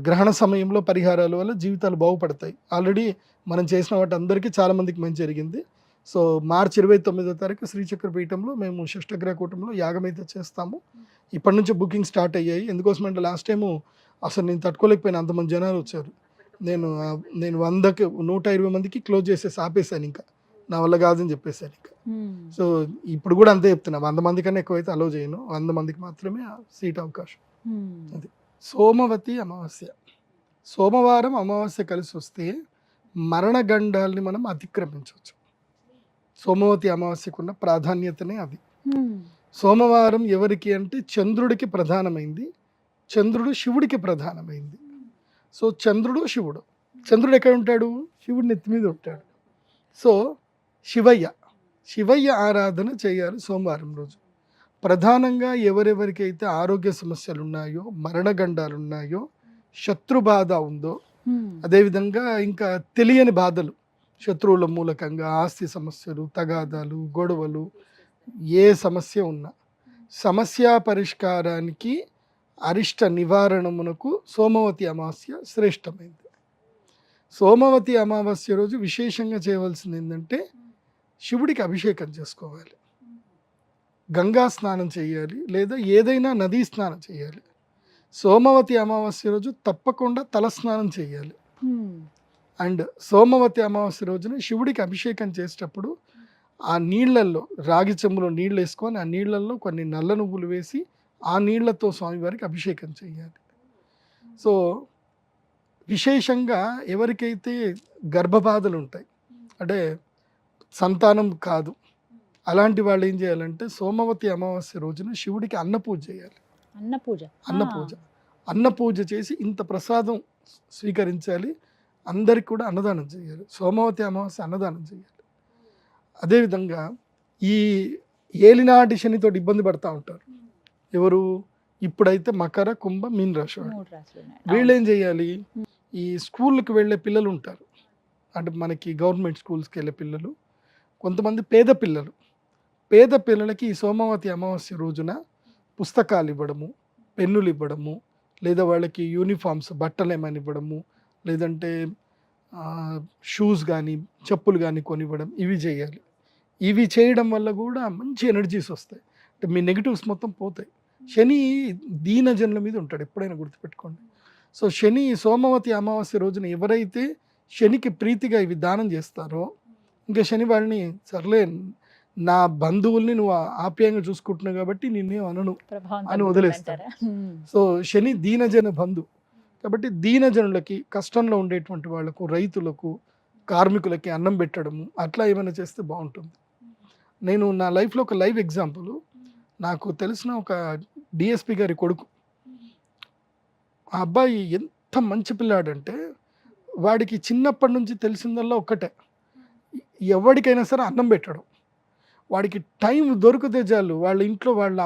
Speaker 3: గ్రహణ సమయంలో పరిహారాల వల్ల జీవితాలు బాగుపడతాయి. ఆల్రెడీ మనం చేసిన వాటి అందరికీ చాలామందికి మంచి జరిగింది. సో మార్చి 29వ తారీఖు శ్రీచక్ర పీఠంలో మేము షష్టగ్రహ కూటంలో యాగం అయితే చేస్తాము. ఇప్పటి నుంచి బుకింగ్ స్టార్ట్ అయ్యాయి. ఎందుకోసమంటే లాస్ట్ టైము అసలు నేను తట్టుకోలేకపోయినా, అంతమంది జనాలు వచ్చారు. నేను 120 మందికి క్లోజ్ చేసేసి ఆపేశాను. ఇంకా నా వల్ల కాదని చెప్పేశాను. ఇంకా సో ఇప్పుడు కూడా అంతే చెప్తున్నా, 100 మంది కన్నా ఎక్కువైతే అలో చేయను. 100 మందికి మాత్రమే సీట్ అవకాశం. అది సోమవతి అమావాస్య. సోమవారం అమావాస్య కలిసి వస్తే మరణగండాల్ని మనం అతిక్రమించవచ్చు. సోమవతి అమావాస్యకున్న ప్రాధాన్యతనే అది. సోమవారం ఎవరికి అంటే చంద్రుడికి ప్రధానమైంది. చంద్రుడు శివుడికి ప్రధానమైంది. సో చంద్రుడు శివుడు. చంద్రుడు ఎక్కడ ఉంటాడు? శివుడి నెత్తి మీద ఉంటాడు. సో శివయ్య ఆరాధన చేయాలి సోమవారం రోజు. ప్రధానంగా ఎవరెవరికైతే ఆరోగ్య సమస్యలు ఉన్నాయో, మరణగండాలు ఉన్నాయో, శత్రుబాధ ఉందో, అదేవిధంగా ఇంకా తెలియని బాధలు, శత్రువుల మూలకంగా ఆస్తి సమస్యలు, తగాదాలు, గొడవలు, ఏ సమస్య ఉన్నా సమస్య పరిష్కారానికి అరిష్ట నివారణమునకు సోమవతి అమావాస్య శ్రేష్టమైంది. సోమవతి అమావాస్య రోజు విశేషంగా చేయవలసింది ఏంటంటే శివుడికి అభిషేకం చేసుకోవాలి, గంగా స్నానం చేయాలి, లేదా ఏదైనా నదీ స్నానం చేయాలి. సోమవతి అమావాస్య రోజు తప్పకుండా తలస్నానం చేయాలి. అండ్ సోమవతి అమావాస్య రోజున శివుడికి అభిషేకం చేసేటప్పుడు ఆ నీళ్ళల్లో, రాగి చెంబులో నీళ్ళు వేసుకొని ఆ నీళ్ళల్లో కొన్ని నల్ల నువ్వులు వేసి ఆ నీళ్లతో స్వామివారికి అభిషేకం చేయాలి. సో విశేషంగా ఎవరికైతే గర్భబాధలు ఉంటాయి, అంటే సంతానం కాదు, అలాంటి వాళ్ళు ఏం చేయాలంటే సోమవతి అమావాస్య రోజున శివుడికి అన్నపూజ చేయాలి. అన్నపూజ చేసి ఇంత ప్రసాదం స్వీకరించాలి. అందరికి కూడా అన్నదానం చేయాలి. సోమవతి అమావాస్య అన్నదానం చేయాలి. అదేవిధంగా ఈ ఏలినాటి శనితో ఇబ్బంది పడుతూ ఉంటారు ఎవరు? ఇప్పుడైతే మకర, కుంభ, మీన రాశి వాళ్ళు. వీళ్ళు ఏం చేయాలి? ఈ స్కూళ్ళకి వెళ్ళే పిల్లలు ఉంటారు, అంటే మనకి గవర్నమెంట్ స్కూల్స్కి వెళ్ళే పిల్లలు, కొంతమంది పేద పిల్లలకి ఈ సోమవతి అమావాస్య రోజున పుస్తకాలు ఇవ్వడము, పెన్నులు ఇవ్వడము, లేదా వాళ్ళకి యూనిఫామ్స్ బట్టలు ఏమైనా ఇవ్వడము, లేదంటే షూస్ కానీ చెప్పులు కానీ కొనివ్వడం, ఇవి చేయాలి. ఇవి చేయడం వల్ల కూడా మంచి ఎనర్జీస్ వస్తాయి. అంటే మీ నెగిటివ్స్ మొత్తం పోతాయి. శని దీనజనుల మీద ఉంటాడు, ఎప్పుడైనా గుర్తుపెట్టుకోండి. సో శని సోమవతి అమావాస్య రోజున ఎవరైతే శనికి ప్రీతిగా ఇవి దానం చేస్తారో, ఇంకా శని వాళ్ళని సర్లే నా బంధువుల్ని నువ్వు ఆప్యాయంగా చూసుకుంటున్నావు కాబట్టి నిన్నే అనను అని వదిలేస్తారు. సో శని దీనజన బంధు కాబట్టి దీనజనులకి, కష్టంలో ఉండేటువంటి వాళ్ళకు, రైతులకు, కార్మికులకి అన్నం పెట్టడము అట్లా ఏమైనా చేస్తే బాగుంటుంది. నేను నా లైఫ్లో ఒక లైవ్ ఎగ్జాంపుల్, నాకు తెలిసిన ఒక డిఎస్పి గారి కొడుకు, ఆ అబ్బాయి ఎంత మంచి పిల్లాడంటే వాడికి చిన్నప్పటి నుంచి తెలిసిందల్లా ఒక్కటే, ఎవరికైనా సరే అన్నం పెట్టడం. వాడికి టైం దొరికితే చాలు, వాళ్ళ ఇంట్లో వాళ్ళ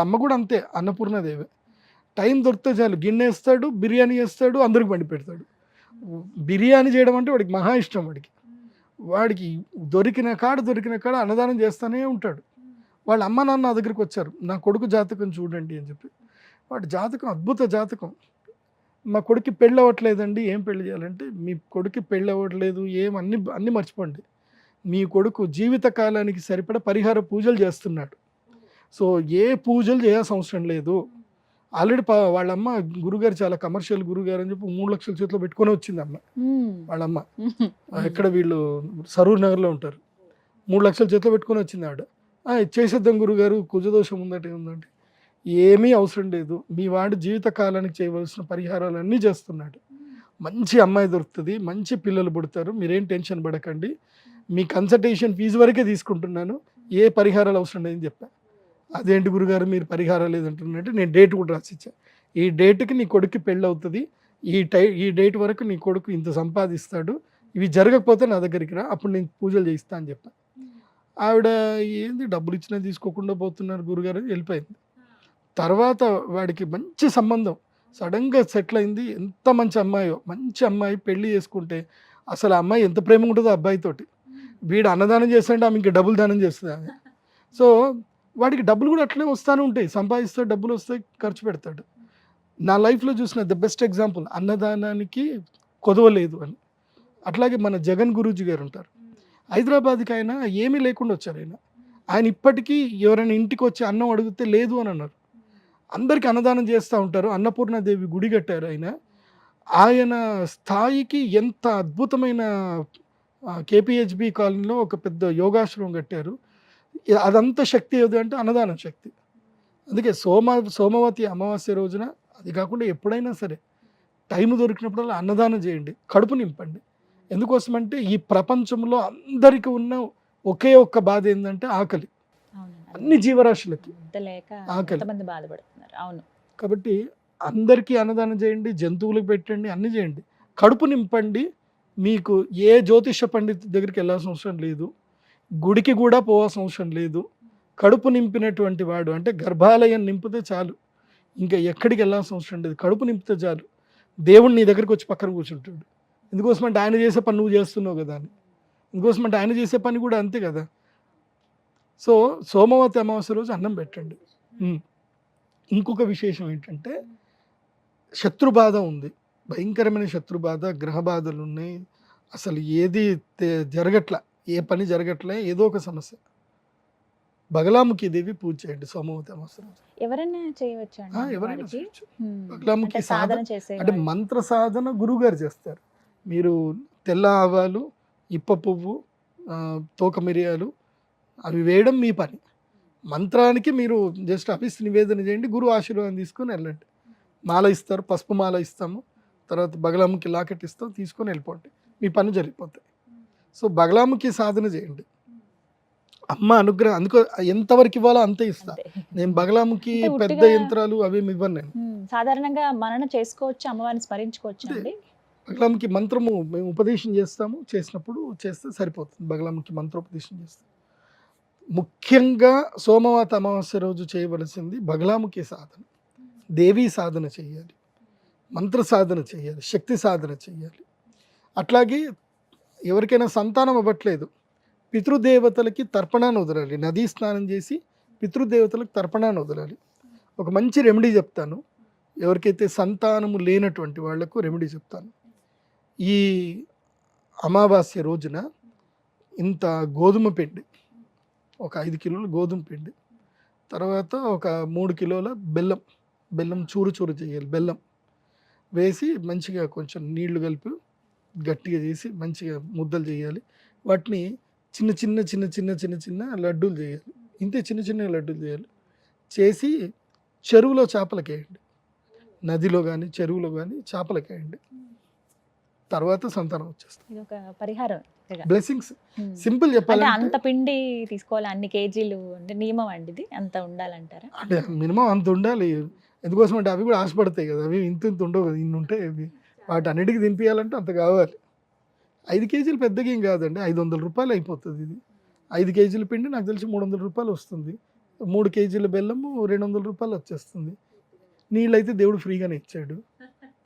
Speaker 3: అమ్మ కూడా అంతే, అన్నపూర్ణదేవి, టైం దొరికితే చాలు గిన్నె వేస్తాడు, బిర్యానీ వేస్తాడు, అందరికి వండి పెడతాడు. బిర్యానీ చేయడం అంటే వాడికి మహా ఇష్టం. వాడికి దొరికిన కాడ అన్నదానం చేస్తూనే ఉంటాడు. వాళ్ళ అమ్మ నాన్న నా దగ్గరికి వచ్చారు, నా కొడుకు జాతకం చూడండి అని చెప్పి. వాడి జాతకం అద్భుత జాతకం. మా కొడుకు పెళ్ళి అవ్వట్లేదండి, ఏం పెళ్లి చేయాలంటే, మీ కొడుకు పెళ్ళి అవ్వట్లేదు, అన్నీ మర్చిపోండి, మీ కొడుకు జీవిత కాలానికి సరిపడ పరిహార పూజలు చేస్తున్నాడు. సో ఏ పూజలు చేయాల్సిన అవసరం లేదు. ఆల్రెడీ వాళ్ళమ్మ, గురుగారు చాలా కమర్షియల్ గురుగారు అని చెప్పి 3 లక్షల చేతిలో పెట్టుకొని వచ్చింది అమ్మ. వాళ్ళమ్మ ఎక్కడ, వీళ్ళు సరూర్ నగర్లో ఉంటారు, 3 లక్షల చేతిలో పెట్టుకొని వచ్చింది ఆవిడ. చేసేద్దాం గురుగారు, కుజదోషం ఉందట ఏముందంటే, ఏమీ అవసరం లేదు. మీ వాడు జీవిత కాలానికి చేయవలసిన పరిహారాలన్నీ చేస్తున్నాడు. మంచి అమ్మాయి దొరుకుతుంది, మంచి పిల్లలు పుడతారు, మీరేం టెన్షన్ పడకండి. మీ కన్సల్టేషన్ ఫీజు వరకే తీసుకుంటున్నాను, ఏ పరిహారాలు అవసరం లేదని చెప్పాను. అదేంటి గురుగారు మీరు పరిహారాలు లేదంటున్నట్టు నేను డేట్ కూడా రాసిచ్చా. ఈ డేట్కి నీ కొడుక్కి పెళ్ళి అవుతుంది, ఈ డేట్ వరకు నీ కొడుకు ఇంత సంపాదిస్తాడు, ఇవి జరగకపోతే నా దగ్గరికి రా, అప్పుడు నేను పూజలు చేయిస్తా అని చెప్పాను. ఆవిడ ఏంది డబ్బులు ఇచ్చినా తీసుకోకుండా పోతున్నారు గురుగారు, వెళ్ళిపోయింది. తర్వాత వాడికి మంచి సంబంధం సడన్గా సెటిల్ అయింది. ఎంత మంచి అమ్మాయో, మంచి అమ్మాయి పెళ్లి చేసుకుంటే అసలు ఆ అమ్మాయి ఎంత ప్రేమ ఉంటుందో అబ్బాయితోటి. వీడు అన్నదానం చేస్తాడంటే ఆమె ఇంకా డబ్బులు దానం చేస్తుంది ఆమె. సో వాడికి డబ్బులు కూడా అట్లనే వస్తూనే ఉంటాయి, సంపాదిస్తాడు, డబ్బులు వస్తాయి, ఖర్చు పెడతాడు. నా లైఫ్లో చూసిన ద బెస్ట్ ఎగ్జాంపుల్, అన్నదానానికి కొదవలేదు అని. అట్లాగే మన జగన్ గురూజీ గారు ఉంటారు, హైదరాబాద్కి ఆయన ఏమీ లేకుండా వచ్చారు. ఆయన ఇప్పటికీ ఎవరైనా ఇంటికి వచ్చి అన్నం అడిగితే లేదు అని అన్నారు. అందరికీ అన్నదానం చేస్తూ ఉంటారు. అన్నపూర్ణాదేవి గుడి కట్టారు ఆయన స్థాయికి ఎంత అద్భుతమైన కేపీహెచ్బి కాలనీలో ఒక పెద్ద యోగాశ్రమం కట్టారు. అదంతా శక్తి ఏది అంటే అన్నదానం శక్తి. అందుకే సోమవతి అమావాస్య రోజున, అది కాకుండా ఎప్పుడైనా సరే టైం దొరికినప్పుడల్లా అన్నదానం చేయండి, కడుపు నింపండి. ఎందుకోసమంటే ఈ ప్రపంచంలో అందరికీ ఉన్న ఒకే ఒక్క బాధ ఏంటంటే ఆకలి. అన్ని జీవరాశులకి ఆకలి.
Speaker 2: అవును.
Speaker 3: కాబట్టి అందరికీ అన్నదానం చేయండి, జంతువులకు పెట్టండి, అన్ని చేయండి, కడుపు నింపండి. మీకు ఏ జ్యోతిష పండితు దగ్గరికి వెళ్ళాల్సిన అవసరం లేదు, గుడికి కూడా పోవాల్సిన అవసరం లేదు. కడుపు నింపినటువంటి వాడు అంటే గర్భాలయం నింపితే చాలు, ఇంకా ఎక్కడికి వెళ్ళాల్సిన అవసరం లేదు. కడుపు నింపితే చాలు, దేవుడు నీ దగ్గరికి వచ్చి పక్కన కూర్చుంటాడు. ఎందుకోసం అంటే ఆయన చేసే పని నువ్వు చేస్తున్నావు కదా అని. ఎందుకోసం అంటే ఆయన చేసే పని కూడా అంతే కదా. సో సోమవతి అమావాస్య రోజు అన్నం పెట్టండి. ఇంకొక విశేషం ఏంటంటే, శత్రుబాధ ఉంది, భయంకరమైన శత్రుబాధ, గ్రహ బాధలు ఉన్నాయి, అసలు ఏది జరగట్ల, ఏ పని జరగట్లే, ఏదో ఒక సమస్య. బగలాముఖి దేవి పూజ చేయండి సోమవతి అమావాస్య రోజు.
Speaker 2: ఎవరైనా చేయవచ్చు,
Speaker 3: ఎవరైనా చేయొచ్చు. బగలాముఖి సాధన అంటే మంత్ర సాధన గురువుగారు చేస్తారు. మీరు తెల్ల ఆవాలు, ఇప్ప పువ్వు, తోక మిరియాలు అవి వేయడం మీ పని. మంత్రానికి మీరు జస్ట్ అభిస్ నివేదన చేయండి, గురువు ఆశీర్వాదం తీసుకొని వెళ్ళండి. మాల ఇస్తారు, పసుపు మాల ఇస్తాము, తర్వాత బగలాముఖి లాకెట్ ఇస్తాం, తీసుకొని వెళ్ళిపోండి, మీ పని జరిగిపోతాయి. సో బగలాముఖి సాధన చేయండి, అమ్మ అనుగ్రహం. అందుకో ఎంతవరకు ఇవ్వాలో అంతే ఇస్తా నేను. బగలాముఖి పెద్ద యంత్రాలు అవి ఇవ్వను నేను.
Speaker 2: సాధారణంగా మనన చేసుకోవచ్చు, అమ్మవారిని స్మరించుకోవచ్చు అండి.
Speaker 3: బగలాముఖి మంత్రము మేము ఉపదేశం చేస్తాము, చేసినప్పుడు చేస్తే సరిపోతుంది. బగలాముఖి మంత్రోపదేశం చేస్తాం. ముఖ్యంగా సోమవతి అమావాస్య రోజు చేయవలసింది బగలాముఖి సాధన, దేవీ సాధన చేయాలి, మంత్ర సాధన చేయాలి, శక్తి సాధన చేయాలి. అట్లాగే ఎవరికైనా సంతానం అవ్వట్లేదు, పితృదేవతలకి తర్పణాన్ని వదలాలి. నదీ స్నానం చేసి పితృదేవతలకు తర్పణాన్ని వదలాలి. ఒక మంచి రెమెడీ చెప్తాను, ఎవరికైతే సంతానము లేనటువంటి వాళ్లకు రెమెడీ చెప్తాను. ఈ అమావాస్య రోజున ఇంత గోధుమ పిండి, ఒక 5 కిలోల గోధుమ పిండి, తర్వాత ఒక 3 కిలోల బెల్లం చూరు చేయాలి. బెల్లం వేసి మంచిగా కొంచెం నీళ్లు కలిపి గట్టిగా చేసి మంచిగా ముద్దలు చేయాలి. వాటిని చిన్న చిన్న చిన్న చిన్న చిన్న చిన్న లడ్డూలు చేయాలి. ఇంతే చిన్న చిన్న లడ్డూలు చేయాలి. చేసి చెరువులో చేపలకేయండి, నదిలో కానీ చెరువులో కానీ చేపలకేయండి. తర్వాత సంతానం వచ్చేస్తుంది.
Speaker 2: ఇది ఒక పరిహారం,
Speaker 3: బ్లెస్సింగ్స్. సింపుల్ చెప్పాలి,
Speaker 2: అంత పిండి తీసుకోవాలి, అన్ని కేజీలు అంటే నియమం అండి ఇది, అంత ఉండాలంటారా?
Speaker 3: అంటే మినిమం అంత ఉండాలి. ఎందుకోసం అంటే అవి కూడా ఆశపడతాయి కదా, అవి ఇంత ఉండవు కదా, ఇన్ని ఉంటాయి. అవి వాటి అన్నిటికీ దింపియాలంటే అంత కావాలి. 5 కేజీలు పెద్దగా ఏం కాదండి, 500 రూపాయలు అయిపోతుంది. ఇది 5 కేజీల పిండి నాకు తెలిసి 300 రూపాయలు వస్తుంది. 3 కేజీల బెల్లము 200 రూపాయలు వచ్చేస్తుంది. నీళ్ళు అయితే దేవుడు ఫ్రీగానే ఇచ్చాడు,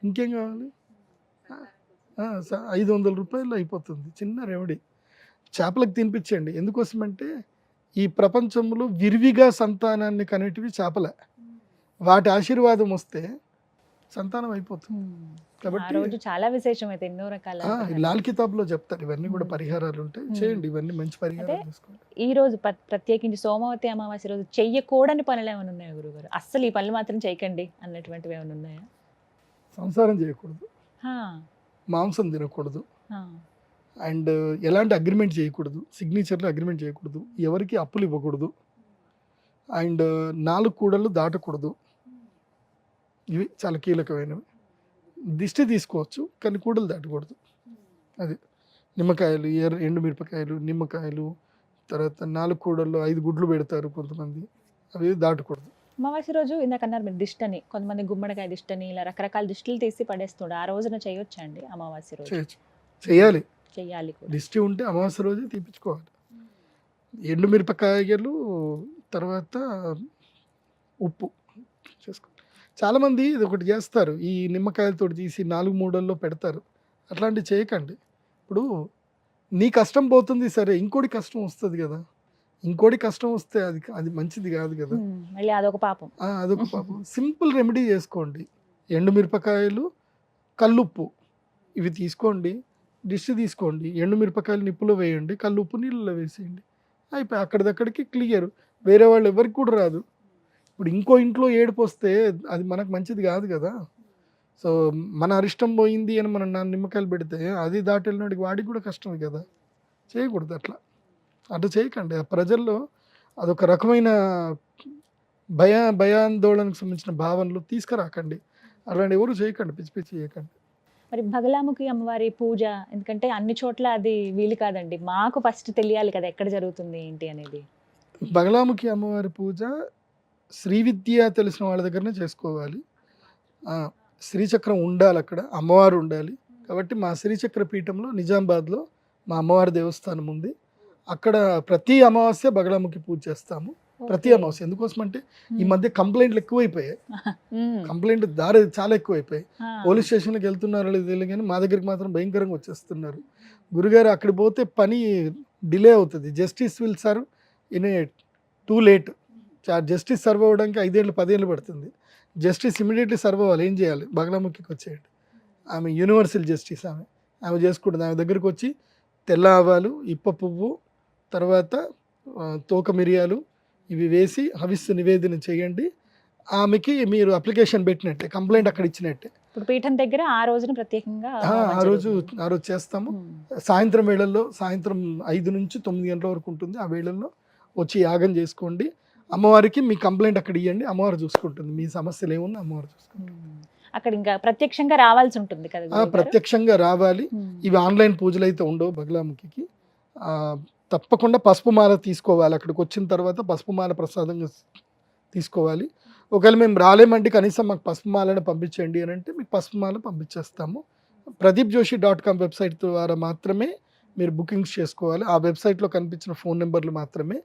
Speaker 3: ఇంకేం కావాలి. 500 రూపాయలు అయిపోతుంది, చిన్న రెమెడీ. చేపలకు తినిపించండి. ఎందుకోసమంటే ఈ ప్రపంచంలో విరివిగా సంతానాన్ని కనేటివి చేపలే. వాటి ఆశీర్వాదం వస్తే సంతానం అయిపోతుంది.
Speaker 2: కాబట్టి చాలా విశేషం అయితే, ఎన్నో రకాల
Speaker 3: లాల్ కితాబ్లో చెప్తారు ఇవన్నీ కూడా పరిహారాలు ఉంటాయి. చేయండి, ఇవన్నీ మంచి పరిహారాలు తీసుకోండి.
Speaker 2: ఈ రోజు ప్రత్యేకించి సోమవతి అమావాస్య రోజు చెయ్యకూడని పనులు ఏమైనా ఉన్నాయా గురుగారు? అస్సలు ఈ పనులు మాత్రం చేయకండి అన్నటువంటివి ఏమైనా ఉన్నాయా?
Speaker 3: సంసారం చేయకూడదు, మాంసం తినకూడదు, అండ్ ఎలాంటి అగ్రిమెంట్ చేయకూడదు, సిగ్నేచర్లో అగ్రిమెంట్ చేయకూడదు, ఎవరికి అప్పులు ఇవ్వకూడదు, అండ్ 4 కూడళ్ళు దాటకూడదు. ఇవి చాలా కీలకమైనవి. దిష్టి తీసుకోవచ్చు కానీ కూడలు దాటకూడదు. అది నిమ్మకాయలు, ఎండుమిరపకాయలు, నిమ్మకాయలు, తర్వాత 4 కూడల్లో 5 గుడ్లు పెడతారు కొంతమంది, అవి దాటకూడదు.
Speaker 2: అమావాస్య రోజు ఇందాక అన్నారు మీరు దిష్టని, కొంతమంది గుమ్మడికాయ దిష్టని ఇలా రకరకాల దిష్టిలు తీసి పడేస్తుండే, ఆ రోజున చేయొచ్చా అండి అమావాస్య రోజు?
Speaker 3: చేయొచ్చు, చేయాలి.
Speaker 2: చెయ్యాలి కూడా.
Speaker 3: దిష్టి ఉంటే అమావాస్య రోజే తీపించుకోవాలి. ఎండుమిరపకాయలు, తర్వాత ఉప్పు చేసుకో. చాలామంది ఇది ఒకటి చేస్తారు, ఈ నిమ్మకాయలతో తీసి 4 మూడల్లో పెడతారు. అట్లాంటివి చేయకండి. ఇప్పుడు నీ కష్టం పోతుంది సరే, ఇంకోటి కష్టం వస్తుంది కదా. ఇంకోటి కష్టం వస్తే అది అది మంచిది కాదు కదా.
Speaker 2: మళ్ళీ అదొక పాపం.
Speaker 3: అదొక పాపం. సింపుల్ రెమెడీ చేసుకోండి. ఎండుమిరపకాయలు, కల్లుప్పు ఇవి తీసుకోండి, దిష్టి తీసుకోండి, ఎండుమిరపకాయలు నిప్పులో వేయండి, కల్లుప్పు నీళ్ళలో వేసేయండి, అయిపోయి అక్కడిదక్కడికి క్లియర్. వేరే వాళ్ళు ఎవరికి కూడా రాదు. ఇప్పుడు ఇంకో ఇంట్లో ఏడుపు వస్తే అది మనకు మంచిది కాదు కదా. సో మన అరిష్టం పోయింది అని మనం 4 నిమ్మకాయలు పెడితే అది దాటి వెళ్ళినడికి వాడికి కూడా కష్టమే కదా. చేయకూడదు అట్లా. అట్లా చేయకండి. ఆ ప్రజల్లో అదొక రకమైన భయాందోళనకు సంబంధించిన భావనలు తీసుకురాకండి. అలాంటి ఎవరు చేయకండి, పిచ్చి పిచ్చి చేయకండి.
Speaker 2: మరి బగలాముఖి అమ్మవారి పూజ, ఎందుకంటే అన్ని చోట్ల అది వీలు కాదండి, మాకు ఫస్ట్ తెలియాలి కదా ఎక్కడ జరుగుతుంది ఏంటి అనేది.
Speaker 3: బగలాముఖి అమ్మవారి పూజ శ్రీ విద్య తెలిసిన వాళ్ళ దగ్గరనే చేసుకోవాలి. శ్రీచక్రం ఉండాలి, అక్కడ అమ్మవారు ఉండాలి. కాబట్టి మా శ్రీచక్ర పీఠంలో నిజామాబాద్లో మా అమ్మవారి దేవస్థానం ఉంది. అక్కడ ప్రతి అమావాస్య బగలాముఖి పూజ చేస్తాము. ప్రతి అమావాస్య. ఎందుకోసం అంటే ఈ మధ్య కంప్లైంట్లు ఎక్కువైపోయాయి. కంప్లైంట్ దారి చాలా ఎక్కువైపోయాయి. పోలీస్ స్టేషన్కి వెళ్తున్నారు తెలియదు కానీ మా దగ్గరికి మాత్రం భయంకరంగా వచ్చేస్తున్నారు. గురుగారు అక్కడికి పోతే పని డిలే అవుతుంది. Justice will serve in too late. Justice serve అవ్వడానికి 5 ఏళ్ళు 10 ఏళ్ళు పడుతుంది. జస్టిస్ ఇమీడియట్లీ సర్వ్ అవ్వాలి. ఏం చేయాలి? బగలాముఖికి వచ్చేయండి. ఆమె యూనివర్సల్ జస్టిస్. ఆమె చేసుకుంటుంది. ఆమె దగ్గరికి వచ్చి తెల్ల ఆవాలు, ఇప్ప పువ్వు, తర్వాత తోక మిరియాలు ఇవి వేసి హవిస్సు నివేదన చేయండి. ఆమెకి మీరు అప్లికేషన్ పెట్టినట్టే, కంప్లైంట్ అక్కడ ఇచ్చినట్టే.
Speaker 2: ఇప్పుడు పీఠం దగ్గర ఆ రోజున ప్రత్యేకంగా
Speaker 3: ఆ రోజు చేస్తాము. సాయంత్రం వేళల్లో, సాయంత్రం 5 నుంచి 9 గంటల వరకు ఉంటుంది. ఆ వేళల్లో వచ్చి యాగం చేసుకోండి. అమ్మవారికి మీ కంప్లైంట్ అక్కడ ఇవ్వండి, అమ్మవారు చూసుకుంటుంది. మీ సమస్యలు ఏమున్నా అమ్మవారు చూసుకుంటుంది.
Speaker 2: అక్కడ ఇంకా ప్రత్యక్షంగా రావాల్సి ఉంటుంది కదా.
Speaker 3: ప్రత్యక్షంగా రావాలి. ఇవి ఆన్లైన్ పూజలు అయితే ఉండవు బగలాముఖికి. తప్పకుండా పసుపు మాల తీసుకోవాలి. అక్కడికి వచ్చిన తర్వాత పసుపు మాల ప్రసాదంగా తీసుకోవాలి. ఒకవేళ మేము రాలేమంటే కనీసం మాకు పసుపు మాలను పంపించండి అని అంటే మీకు పసుపు మాల పంపించేస్తాము. pradeepjoshi.com వెబ్సైట్ ద్వారా మాత్రమే మీరు బుకింగ్స్ చేసుకోవాలి. ఆ వెబ్సైట్లో కనిపించిన ఫోన్ నెంబర్లు మాత్రమే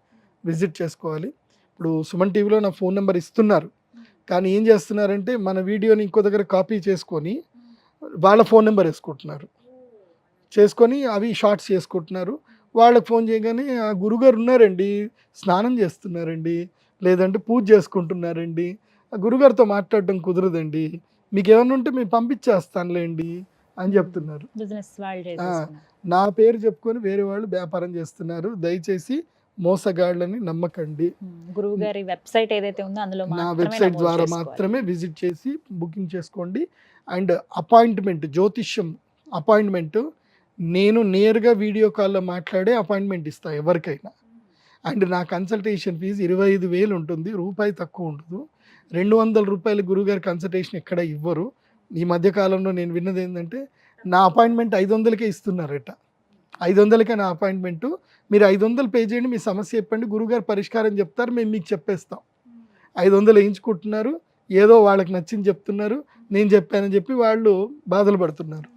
Speaker 3: విజిట్ చేసుకోవాలి. ఇప్పుడు సుమన్ టీవీలో నా ఫోన్ నెంబర్ ఇస్తున్నారు, కానీ ఏం చేస్తున్నారంటే మన వీడియోని ఇంకో దగ్గర కాపీ చేసుకొని వాళ్ళ ఫోన్ నెంబర్ చేసుకొని అవి షార్ట్స్ చేసుకుంటున్నారు. వాళ్ళకి ఫోన్ చేయగానే ఆ గురుగారు ఉన్నారండి, స్నానం చేస్తున్నారండి, లేదంటే పూజ చేసుకుంటున్నారండి, ఆ గురుగారితో మాట్లాడడం కుదరదండి, మీకు ఏమైనా ఉంటే మేము పంపించేస్తానులేండి అని చెప్తున్నారు. నా పేరు చెప్పుకొని వేరే వాళ్ళు వ్యాపారం చేస్తున్నారు. దయచేసి మోసగాళ్ళని నమ్మకండి.
Speaker 2: గురువు గారి వెబ్సైట్ ఏదైతే ఉందో అందులో
Speaker 3: నా వెబ్సైట్ ద్వారా మాత్రమే విజిట్ చేసి బుకింగ్ చేసుకోండి. అండ్ అపాయింట్మెంట్, జ్యోతిష్యం అపాయింట్మెంట్ నేను నేరుగా వీడియో కాల్లో మాట్లాడే అపాయింట్మెంట్ ఇస్తాను ఎవరికైనా. అండ్ నా కన్సల్టేషన్ ఫీజు 25,000 ఉంటుంది, రూపాయి తక్కువ ఉండదు. 200 రూపాయలు గురువుగారి కన్సల్టేషన్ ఎక్కడ ఇవ్వరు. ఈ మధ్యకాలంలో నేను విన్నది ఏంటంటే నా అపాయింట్మెంట్ 500కే ఇస్తున్నారట. 500కే నా అపాయింట్మెంటు. మీరు 500 పే చేయండి, మీ సమస్య చెప్పండి, గురువుగారు పరిష్కారం చెప్తారు, మేము మీకు చెప్పేస్తాం. 500 వేయించుకుంటున్నారు, ఏదో వాళ్ళకి నచ్చింది చెప్తున్నారు, నేను చెప్పానని చెప్పి వాళ్ళు బాధలు పడుతున్నారు.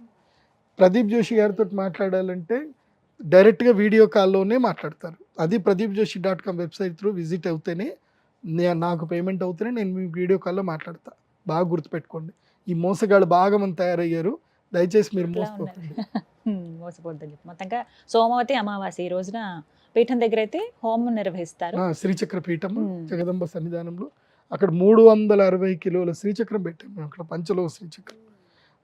Speaker 3: ప్రదీప్ జోషి గారితో మాట్లాడాలంటే డైరెక్ట్గా వీడియో కాల్లోనే మాట్లాడతారు. అది pradeepjoshi.com వెబ్సైట్ త్రూ విజిట్ అవుతేనే నాకు పేమెంట్ అవుతేనే నేను మీ వీడియో కాల్లో మాట్లాడతా. బాగా గుర్తుపెట్టుకోండి. ఈ మోసగాళ్ళు బాగా మంది తయారయ్యారు, దయచేసి మీరు
Speaker 2: మోసపోద్దని చెప్పి. మొత్తంగా సోమవతి అమావాస్య ఈ రోజున పీఠం దగ్గర అయితే హోమం నిర్వహిస్తారు.
Speaker 3: శ్రీచక్ర పీఠం జగదంబ సన్నిధానంలో అక్కడ 360 కిలోల శ్రీచక్రం పెట్టాం మేము. అక్కడ పంచలోహ శ్రీచక్రం,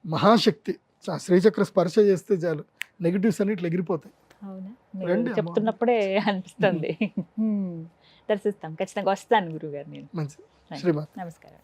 Speaker 3: మహాశక్తి. ఆ శ్రీచక్ర స్పర్శ చేస్తే చాలు నెగిటివ్స్ అన్నిట్లు ఎగిరిపోతాయి.
Speaker 2: అవునా, చెప్తున్నప్పుడే అనిపిస్తుంది. దర్శిస్తాం, ఖచ్చితంగా వస్తాను గురువు గారు. నేను
Speaker 3: మంచిది. శ్రీమాన్,
Speaker 2: నమస్కారం.